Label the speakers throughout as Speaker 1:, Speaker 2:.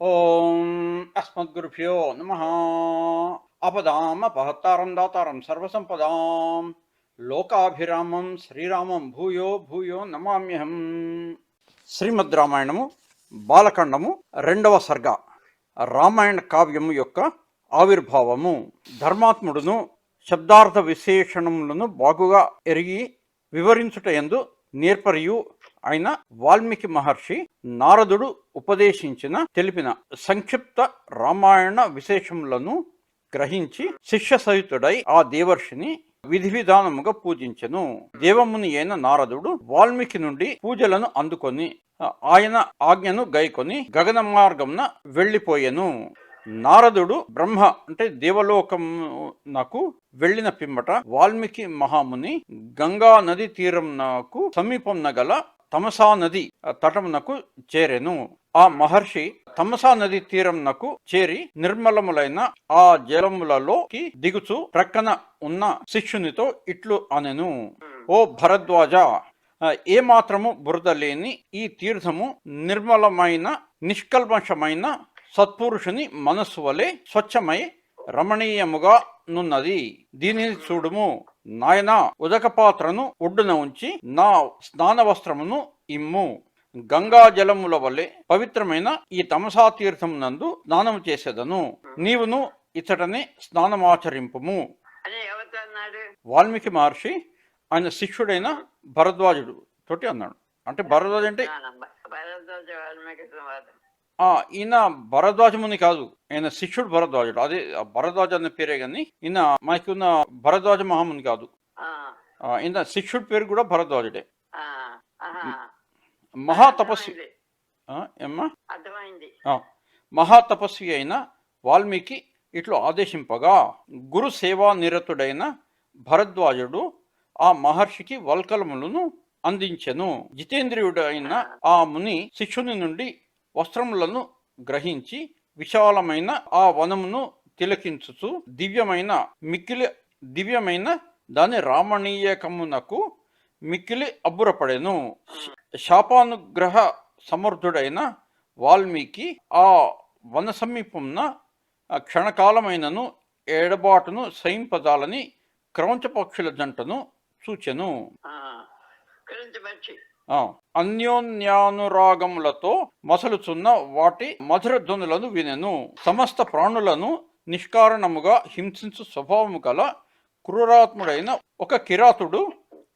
Speaker 1: ఓం అస్మద్గురుభ్యో నమః. అపదామపహత్తారం దాతారం సర్వసంపదాం లోకాభిరామం శ్రీరామం భూయో భూయో నమామ్యహం. శ్రీమద్ రామాయణము బాలకాండము 2వ సర్గ. రామాయణ కావ్యము యొక్క ఆవిర్భావము. ధర్మాత్ముడును శబ్దార్థ విశేషణములను బాగుగా ఎరిగి వివరించుటయందు నేర్పరియు అయిన వాల్మీకి మహర్షి నారదుడు తెలిపిన సంక్షిప్త రామాయణ విశేషములను గ్రహించి శిష్య సహితుడై ఆ దేవర్షిని విధి విధానముగా పూజించెను. దేవముని అయిన నారదుడు వాల్మీకి నుండి పూజలను అందుకొని ఆయన ఆజ్ఞను గైకొని గగన మార్గంన వెళ్లిపోయెను. నారదుడు బ్రహ్మ అంటే దేవలోకమునకు వెళ్లిన పిమ్మట వాల్మీకి మహాముని గంగా నది తీరంనకు సమీపంన గల తమసా నది తటమునకు చేరెను. ఆ మహర్షి తమసా నది తీరంనకు చేరి నిర్మలములైన ఆ జలములలోకి దిగుచు ప్రక్కన ఉన్న శిష్యునితో ఇట్లు అనెను. ఓ భరద్వాజ, ఏమాత్రము బురద లేని ఈ తీర్థము నిర్మలమైన నిష్కల్మషమైన సత్పురుషుని మనస్సు వలె స్వచ్ఛమై రమణీయముగా నున్నది. దీనిని చూడుము. నాయనా, ఉదక పాత్రను ఒడ్డున ఉంచి నా స్నాన వస్త్రమును ఇమ్ము. గంగా జలముల వలె పవిత్రమైన ఈ తమసా తీర్థమునందు స్నానము చేసేదను. నీవును ఇచ్చటనే స్నానమాచరింపుము. వాల్మీకి మహర్షి ఆయన శిష్యుడైన భరద్వాజుడు తోటి అన్నాడు. అంటే భరద్వాజు అంటే ఈయన భరద్వాజముని కాదు, ఆయన శిష్యుడు భరద్వాజుడు. అదే భరద్వాజ అనే పేరే గాని ఈయన మనకున్న భరద్వాజ మహాముని కాదు. ఈయన శిష్యుడి పేరు కూడా భరద్వాజుడే. మహాతపస్వి మహాతపస్వి అయిన వాల్మీకి ఇట్లు ఆదేశింపగా గురు సేవా నిరతుడైన భరద్వాజుడు ఆ మహర్షికి వల్కలములను అందించెను. జితేంద్రియుడైన ఆ ముని శిష్యుని నుండి వస్త్రములను గ్రహించి విశాలమైన ఆ వనమును తిలకించుచు దివ్యమైన దాని రామణీయకమునకు మిక్కిలి అబ్బురపడెను. శాపానుగ్రహ సమర్థుడైన వాల్మీకి ఆ వన సమీపంన క్షణకాలమైనను ఎడబాటును సహింపజాలని క్రౌంచ పక్షుల జంటను సూచెను. అన్యోన్యానురాగములతో మసలుచున్న వాటి మధుర ధ్వనులను వినెను. సమస్త ప్రాణులను నిష్కారణముగా హింసించు స్వభావము గల క్రూరాత్ముడైన ఒక కిరాతుడు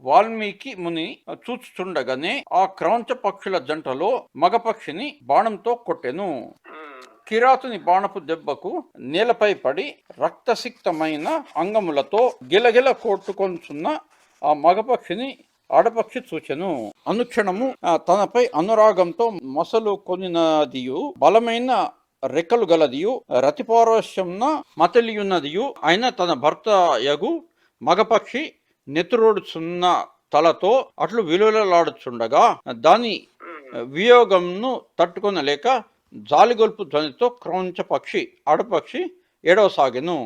Speaker 1: వాల్మీకి ముని చూచుచుండగానే ఆ క్రౌంచ పక్షుల జంటలో మగపక్షిని బాణంతో కొట్టెను. కిరాతుని బాణపు దెబ్బకు నేలపై పడి రక్తసిక్తమైన అంగములతో గిలగిల కొట్టుకొంచున్న ఆ మగపక్షిని ఆడపక్షి చూచెను. అనుక్షణము తనపై అనురాగంతో మొసలు కొనినదియు బలమైన రెక్కలు గలదియు రతిపారవశ్యంన మతలియున్నదియు అయిన తన భర్త యగు మగపక్షి నెత్తురోడుచున్న తలతో అట్లు విలువలాడుచుండగా దాని వియోగంను తట్టుకొనలేక జాలిగొల్పు ధ్వనితో క్రౌంచ పక్షి ఆడపక్షి ఏడవసాగెను.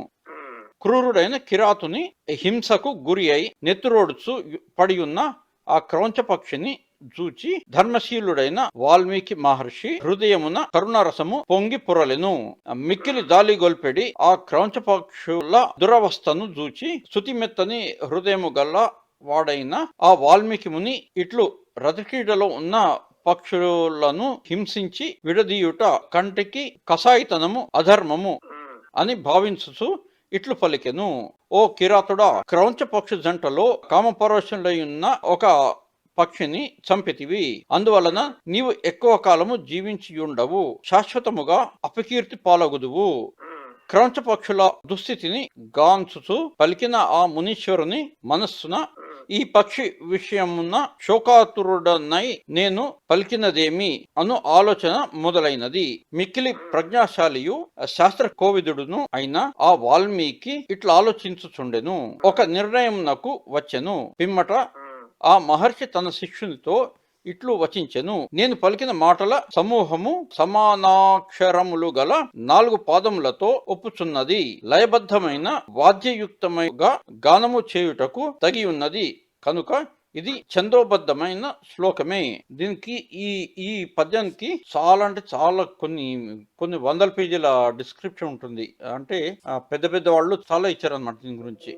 Speaker 1: క్రూరుడైన కిరాతుని హింసకు గురి అయి నెత్తురోడుచు పడియున్న ఆ క్రౌంచ పక్షిని చూచి ధర్మశీలుడైన వాల్మీకి మహర్షి హృదయమున కరుణరసము పొంగి పొరలెను. మిక్కిలి జాలి గొల్పెడి ఆ క్రౌంచ పక్షుల దురవస్థను చూచి శుతిమెత్తని హృదయము గల్ల వాడైన ఆ వాల్మీకి ముని ఇట్లు రతిక్రీడలో ఉన్న పక్షులను హింసించి విడదీయుట కంటికి కసాయితనము అధర్మము అని భావించుచు ఇట్లు పలికెను. ఓ కిరాతుడా, క్రౌంచ పక్షి జంటలో కామపరవశులై ఉన్న ఒక పక్షిని చంపితివి. అందువలన నీవు ఎక్కువ కాలము జీవించియుండవు, శాశ్వతముగా అపకీర్తి పాలగుదువు. క్రౌంచ పక్షుల దుస్థితిని గాంచుచు పలికిన ఆ మునీశ్వరుని మనస్సున ఈ పక్షి విషయమున శోకాతురుడనై నేను పలికినదేమి అను ఆలోచన మొదలైనది. మిక్కిలి ప్రజ్ఞాశాలియు శాస్త్ర కోవిదుడును అయిన ఆ వాల్మీకి ఇట్లా ఆలోచించుచుండెను. ఒక నిర్ణయమునకు వచ్చెను. పిమ్మట ఆ మహర్షి తన శిష్యునితో ఇట్లు వచించెను. నేను పలికిన మాటల సమూహము సమానాక్షరములు గల 4 పాదములతో ఒప్పుచున్నది. లయబద్ధమైన వాద్యయుక్తముగా గానము చేయుటకు తగి ఉన్నది కనుక ఇది ఛందోబద్ధమైన శ్లోకమే. దీనికి ఈ ఈ పద్యానికి చాలా అంటే చాలా కొన్ని వందల పేజీల డిస్క్రిప్షన్ ఉంటుంది. అంటే పెద్ద పెద్ద వాళ్ళు చాలా ఇచ్చారన్నమాట దీని గురించి.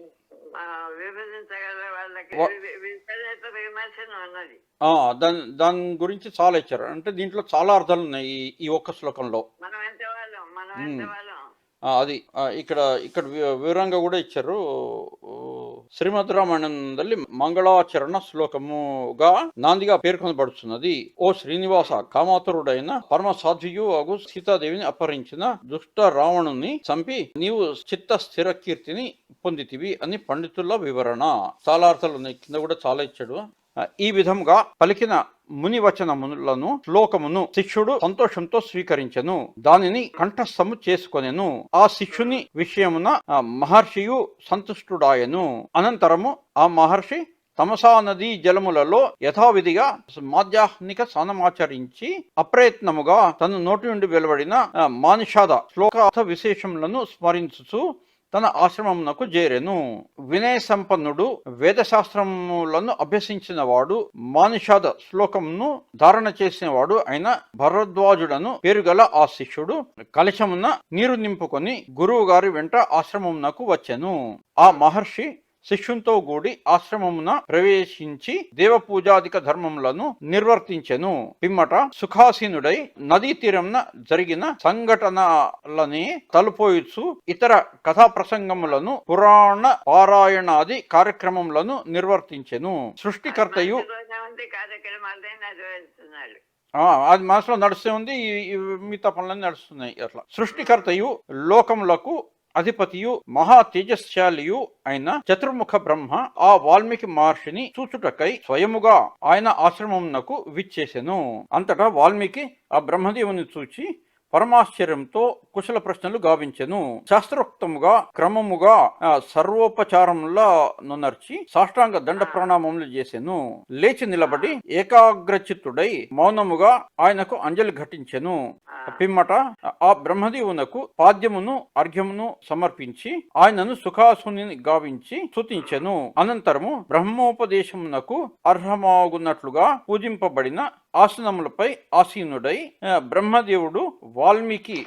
Speaker 1: దాని గురించి చాలా ఇచ్చారు. అంటే దీంట్లో చాలా అర్థాలు ఉన్నాయి ఈ ఒక్క శ్లోకంలో. అది ఇక్కడ వివరంగా కూడా ఇచ్చారు. శ్రీమద్ రామాయణంದಲ್ಲಿ మంగళాచరణ శ్లోకముగా నాందిగా పేర్కొనబడుతున్నది. ఓ శ్రీనివాస, కామాతురుడైన పరమ సాధ్వియు అగు సీతాదేవిని అపహరించిన దుష్ట రావణుని చంపి నీవు చిత్త స్థిర కీర్తిని పొందితివి అని పండితుల వివరణ. చాలా అర్థాలు ఉన్నాయి, కింద కూడా చాలా ఇచ్చాడు. ఈ విధంగా పలికిన ముని వచనములను శ్లోకమును శిష్యుడు సంతోషంతో స్వీకరించెను, దానిని కంఠస్థము చేసుకొనెను. ఆ శిష్యుని విషయమున మహర్షియు సంతుష్టుడాయను. అనంతరము ఆ మహర్షి తమసా నదీ జలములలో యథావిధిగా మాధ్యాహ్నిక స్నానమాచరించి అప్రయత్నముగా తన నోటి నుండి వెలువడిన మానిషాద శ్లోకార్థ విశేషములను స్మరించుచు తన ఆశ్రమమునకు చేరెను. వినయ సంపన్నుడు, వేదశాస్త్రములను అభ్యసించిన వాడు, మానిషాద శ్లోకమును ధారణ చేసిన వాడు అయిన భరద్వాజుడను పేరుగల ఆ శిష్యుడు కలశమున నీరు నింపుకొని గురువు గారి వెంట ఆశ్రమమునకు వచ్చెను. ఆ మహర్షి శిష్యునితో కూడి ఆశ్రమమున ప్రవేశించి దేవపూజాదిక ధర్మములను నిర్వర్తించెను. పిమ్మట సుఖాసీనుడై నదీ తీరంన జరిగిన సంఘటనలని తలుపోయిచు ఇతర కథా ప్రసంగములను, పురాణ పారాయణాది కార్యక్రమములను నిర్వర్తించెను. సృష్టికర్తయు అది మనసులో నడుస్తూ ఉంది, మిగతా పనులన్నీ నడుస్తున్నాయి. అట్లా సృష్టికర్తయు లోకములకు అధిపతియు మహా తేజశాలియు అయిన చతుర్ముఖ బ్రహ్మ ఆ వాల్మీకి మహర్షిని చూచుటకై స్వయముగా ఆయన ఆశ్రమమునకు విచ్చేసెను. అంతటా వాల్మీకి ఆ బ్రహ్మదేవుని చూచి పరమాశ్చర్యంతో కుశల ప్రశ్నలు గావించెను. శాస్త్రోక్తముగా క్రమముగా సర్వోపచారములా నొనర్చి సాష్టాంగ దండ ప్రణామములు చేసెను. లేచి నిలబడి ఏకాగ్రచిత్తుడై మౌనముగా ఆయనకు అంజలి ఘటించెను. పిమ్మట ఆ బ్రహ్మదేవునకు పాద్యమును అర్ఘ్యమును సమర్పించి ఆయనను సుఖాసుని గావించి స్తుతించెను. అనంతరము బ్రహ్మోపదేశమునకు అర్హమాగున్నట్లుగా పూజింపబడిన ఆసనములపై ఆసీనుడై బ్రహ్మదేవుడు వాల్మీకి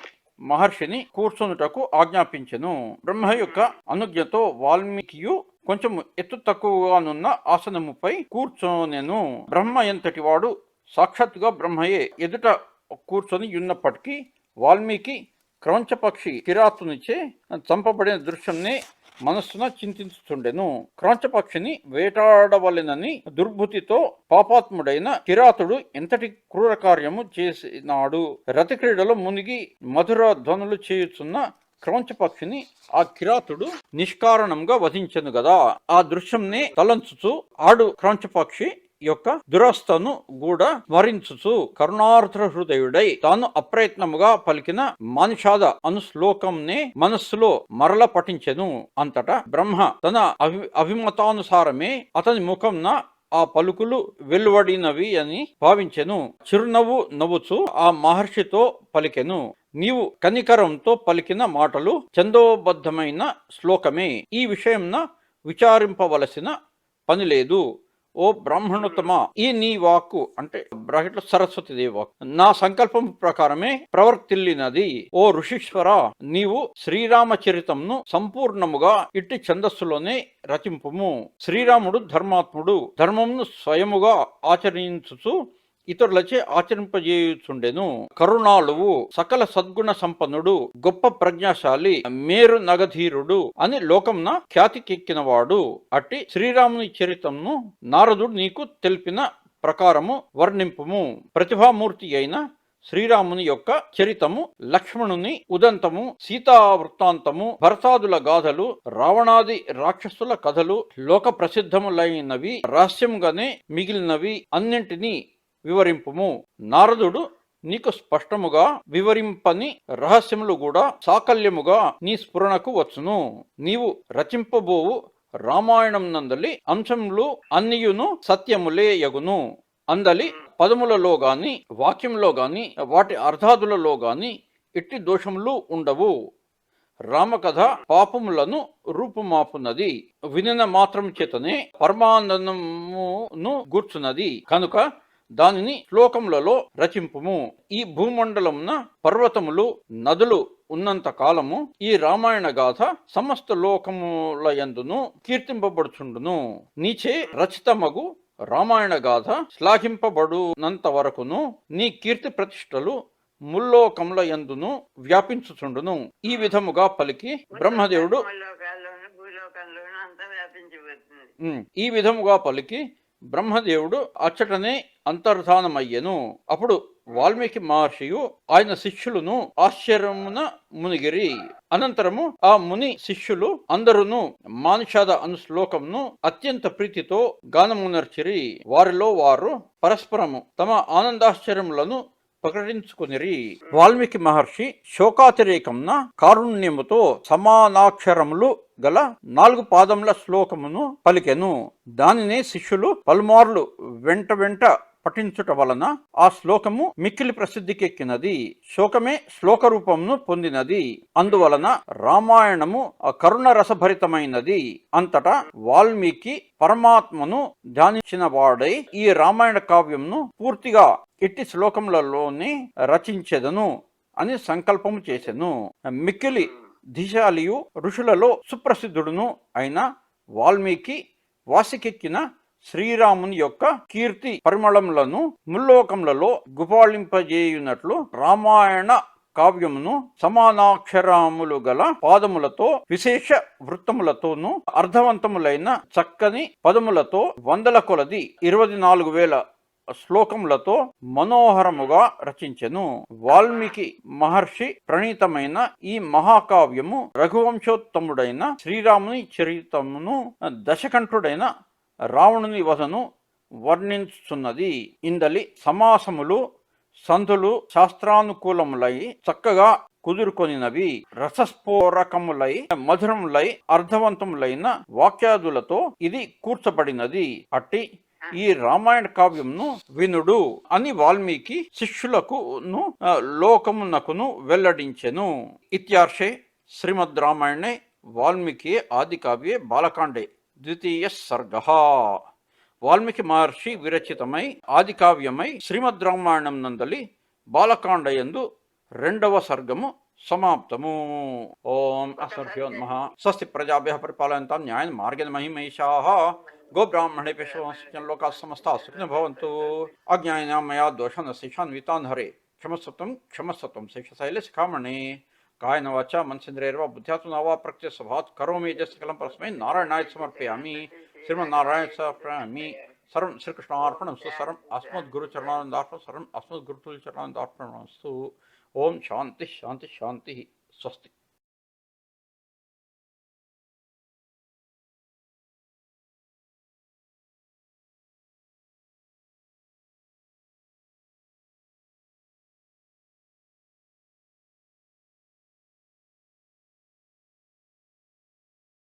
Speaker 1: మహర్షిని కూర్చొనుటకు ఆజ్ఞాపించెను. బ్రహ్మ యొక్క అనుజ్ఞతో వాల్మీకియు కొంచెం ఎత్తు తక్కువగానున్న ఆసనముపై కూర్చొనెను. బ్రహ్మ ఎంతటి వాడు సాక్షాత్తుగా బ్రహ్మయే ఎదుట కూర్చొని ఉన్నప్పటికీ వాల్మీకి క్రౌంచపక్షి కిరాతునిచే చంపబడిన దృశ్యంని మనస్సున చింతించుచుండెను. క్రౌంచపక్షిని వేటాడవలెనని దుర్బుద్ధితో పాపాత్ముడైన కిరాతుడు ఎంతటి క్రూర కార్యము చేసినాడు. రతిక్రీడలో మునిగి మధుర ధ్వనులు చేయుచున్న క్రౌంచపక్షిని ఆ కిరాతుడు నిష్కారణంగా వధించెను గదా. ఆ దృశ్యంని తలంచుచు ఆడు క్రౌంచపక్షి యొక్క దురస్థను కూడా స్మరించుచు కరుణార్ద్ర హృదయుడై తాను అప్రయత్నముగా పలికిన మానిషాద అను శ్లోకంనే మనస్సులో మరల పఠించెను. అంతటా బ్రహ్మ తన అభిమతానుసారమే అతని ముఖంన ఆ పలుకులు వెలువడినవి అని భావించెను. చిరునవ్వు నవ్వుచు ఆ మహర్షితో పలికెను, నీవు కనికరంతో పలికిన మాటలు ఛందోబద్ధమైన శ్లోకమే. ఈ విషయంన విచారింపవలసిన పని లేదు. ఓ బ్రాహ్మణోత్తమ, ఈ నీ వాక్కు అంటే బ్రాకెట్లో సరస్వతిదేవి వాక్కు నా సంకల్పం ప్రకారమే ప్రవర్తిల్లినది. ఓ ఋషీశ్వర, నీవు శ్రీరామచరితంను సంపూర్ణముగా ఇట్టి ఛందస్సులోనే రచింపుము. శ్రీరాముడు ధర్మాత్ముడు, ధర్మమును స్వయముగా ఆచరించుచు ఇతరులచే ఆచరింపజేయుచుండెను. కరుణాళువు, సకల సద్గుణ సంపన్నుడు, గొప్ప ప్రజ్ఞాశాలి, మేరు నగధీరుడు అని లోకంన ఖ్యాతికెక్కినవాడు. అట్టి శ్రీరాముని చరిత్రను నారదుడు నీకు తెలిపిన ప్రకారము వర్ణింపుము. ప్రతిభామూర్తి అయిన శ్రీరాముని యొక్క చరితము, లక్ష్మణుని ఉదంతము, సీతా వృత్తాంతము, భరతాదుల గాథలు, రావణాది రాక్షసుల కథలు లోక ప్రసిద్ధములైనవి, రహస్యంగానే మిగిలినవి అన్నింటినీ వివరింపుము. నారదుడు నీకు స్పష్టముగా వివరింపని రహస్యములు కూడా సాకల్యముగా నీ స్ఫురణకు వచ్చును. నీవు రచింపబోవు రామాయణం నందలి అంశములు అన్నియును సత్యములే యగును. అందలి పదములలో గాని వాక్యంలో గాని వాటి అర్థాదులలో గాని ఎట్టి దోషములు ఉండవు. రామకథ పాపములను రూపుమాపున్నది, వినిన మాత్రం చేతనే పరమానందమును గూర్చున్నది కనుక దానిని శ్లోకములలో రచింపుము. ఈ భూమండలమున పర్వతములు నదులు ఉన్నంత కాలము ఈ రామాయణ గాథ సమస్త లోకములయందును కీర్తింపబడుచుండును. నీచే రచితమగు రామాయణ గాథ శ్లాఘింపబడునంత వరకును నీ కీర్తి ప్రతిష్టలు ముల్లోకముల యందును వ్యాపించుచుండును. ఈ విధముగా పలికి బ్రహ్మదేవుడు ఈ విధముగా పలికి బ్రహ్మదేవుడు అచ్చటనే అంతర్ధానమయ్యెను. అప్పుడు వాల్మీకి మహర్షియు ఆయన శిష్యులను ఆశ్చర్యమున మునిగిరి. అనంతరము ఆ ముని శిష్యులు అందరును మానుషాద అను శ్లోకమును అత్యంత ప్రీతితో గానమునర్చిరి. వారిలో వారు పరస్పరము తమ ఆనందాశ్చర్యములను ప్రకటించుకునిరి. వాల్మీకి మహర్షి శోకాతిరేకంన కారుణ్యముతో సమానాక్షరములు గల 4 పాదముల శ్లోకమును పలికెను. దానినే శిష్యులు పలుమార్లు వెంట వెంట పఠించుట వలన ఆ శ్లోకము మిక్కిలి ప్రసిద్ధికెక్కినది. శోకమే శ్లోక రూపమును పొందినది. అందువలన రామాయణము కరుణ రసభరితమైనది. అంతటా వాల్మీకి పరమాత్మను ధ్యానించిన వాడై ఈ రామాయణ కావ్యమును పూర్తిగా ఇట్టి శ్లోకములలోనే రచించెదను అని సంకల్పము చేసెను. మిక్కిలి ధిశాలియు ఋషులలో సుప్రసిద్ధుడును అయిన వాల్మీకి వాసికెక్కిన శ్రీరాముని యొక్క కీర్తి పరిమళములను ముల్లోకములలో గుబాళింపజేయునట్లు రామాయణ కావ్యమును సమానాక్షరములు గల పాదములతో విశేష వృత్తములతోనూ అర్థవంతములైన చక్కని పదములతో వందల కొలది 24,000 శ్లోకములతో మనోహరముగా రచించెను. వాల్మీకి మహర్షి ప్రణీతమైన ఈ మహాకావ్యము రఘువంశోత్తముడైన శ్రీరాముని చరితమును దశకంఠుడైన రావణుని వధను వర్ణించుతున్నది. ఇందలి సమాసములు సంధులు శాస్త్రానుకూలములై చక్కగా కుదురుకొనినవి. రసస్ఫోరకములై మధురములై అర్థవంతములైన వాక్యాదులతో ఇది కూర్చబడినది. అట్టి ఈ రామాయణ కావ్యంను వినుడు అని వాల్మీకి శిష్యులకును లోకమునకును వెల్లడించెను. ఇత్యార్షే శ్రీమద్ రామాయణే వాల్మీకి ఆదికావ్యే బాలకాండే ద్వితీయ సర్గః. వాల్మీకి మహర్షి విరచితమై ఆదికావ్యమై శ్రీమద్ రామాయణం నందలి బాలకాండయందు 2వ సర్గము సమాప్తము. ఓం అస్మభ్యో నమః. స్వస్తి ప్రజాభ్యః పరిపాలయంతాం న్యాయేన మార్గేణ మహిమైషాః. గోబ్రాహ్మణేభ్యः లోకాः సమస్తాः సుఖినో భవంతు. అజ్ఞానినాం మయా దోషాన్ శేషాన్వితాన్ హరే క్షమస్వత్వం శేషశైలే శిఖామణే. కాయన వాచా మనసేంద్రియైర్వా బుద్ధ్యాత్మనా వా ప్రకృతి స్వభావాత్ కరోమి యత్సకలం పరస్మై నారాయణాయ సమర్పయామి. శ్రీమన్నారాయణ సమర్పయామి. సర్వం శ్రీకృష్ణార్పణమస్తు. సర్వం అస్మద్గురుచరణానందార్పణం. సర్వం అస్మద్గురుతుల్యచరణానందార్పణమస్తు. ఓం శాంతి శాంతి శాంతి. స్వస్తి.